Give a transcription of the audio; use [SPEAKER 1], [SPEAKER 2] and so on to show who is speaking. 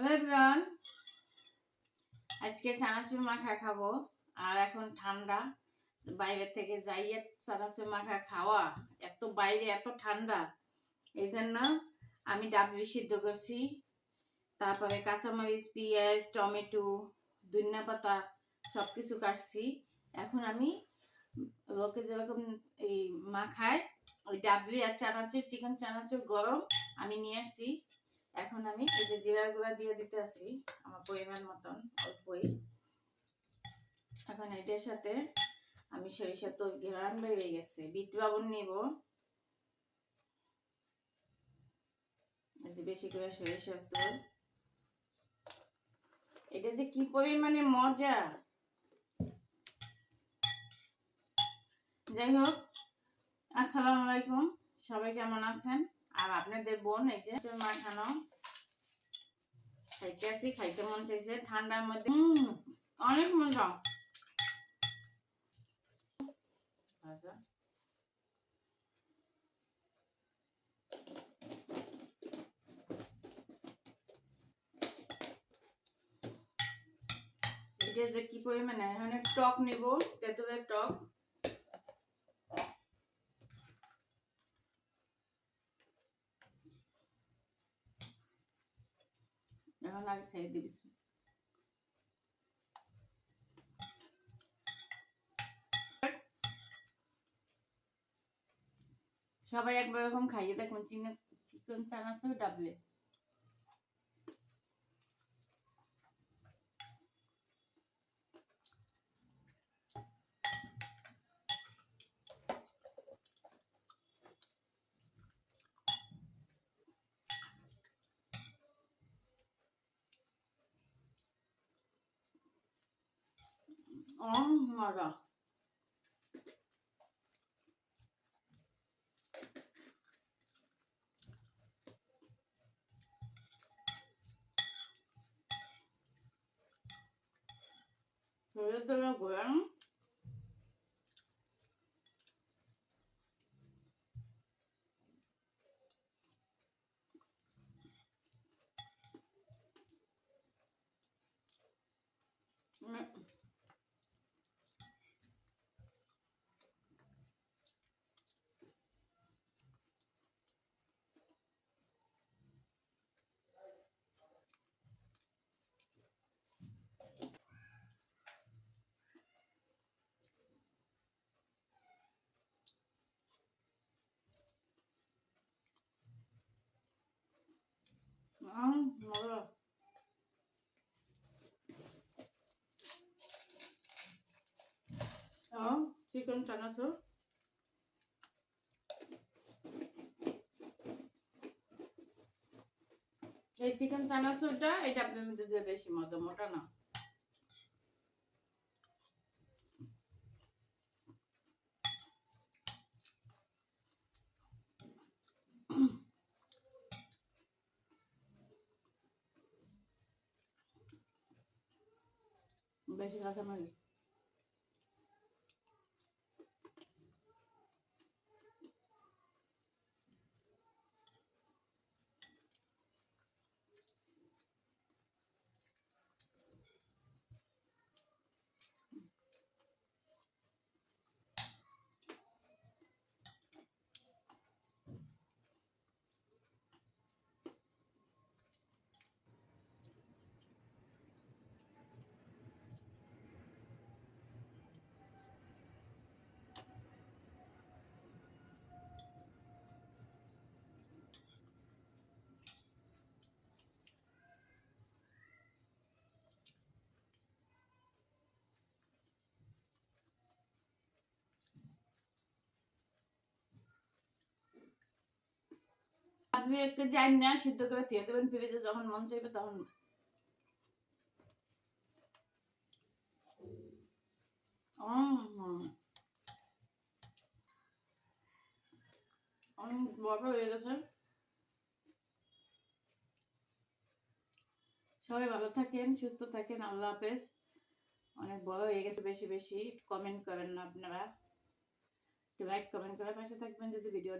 [SPEAKER 1] Hello everyone, আজকে চানাচুর মাখা খাবো। আর এখন ঠান্ডা, বাইরে থেকে যাইয়ে চানাচুর মাখা খাওয়া, এত বাইরে এত ঠান্ডা, এই জন্য আমি ডাবলি সিদ্ধ করছি, তারপরে কাঁচামরিচ, পেঁয়াজ, টমেটো, ধনিয়া পাতা সব কিছু কাটছি। এখন আমি লোকে যেরকম এই মাখায় ওই ডাবলি আর চানাচুর, চিকেন চানাচুর গরম আমি নিয়ে আসছি। এখন আমি এই যে জিরার গুঁড়া দিয়ে দিতে আছি আমার পরিমাণ মতন, অল্পই। এখন এটার সাথে আমি সরিষার তেল, ঘ্রাণ বেড়ে গেছে, বিট লবণ নিব, বেশি করে সরিষার তেল। এটা যে কি পরিমাণে মজা! যাই হোক, আসসালামু আলাইকুম, সবাই কেমন আছেন? আর আপনাদের বোন এই যে মাখানো খাইতে আছি, খাইতে মন চাইছে ঠান্ডার মধ্যে, অনেক মজা। আচ্ছা, এটা যে কি পরিমাণে, এখানে টক নিব, তেঁতুলের টক। এখন আগে খাইয়ে দিবি। সবাই একবার এরকম খাইয়ে দেখুন, চিকেন চানাচুর ডাবলে। মজা। সরিষার তেল গরম, মজা। চিকেন চানাচুর, এই চিকেন চানাচুরটা এটা আপনার মধ্যে দিয়ে বেশি মজা, মোটা না। বেশি কাঁচামরিচ। আপনি একটু যাই না, সিদ্ধ করে দিয়ে দেবেন ফ্রিজে, যখন মন চাইবে তখন। অনেক বড় হয়ে গেছে। সবাই ভালো থাকেন, সুস্থ থাকেন, আল্লাহ হাফেজ। অনেক বড় হয়ে গেছে, বেশি বেশি কমেন্ট করেন না আপনারা, একটু লাইক কমেন্ট করে পাশে থাকবেন যদি ভিডিওটা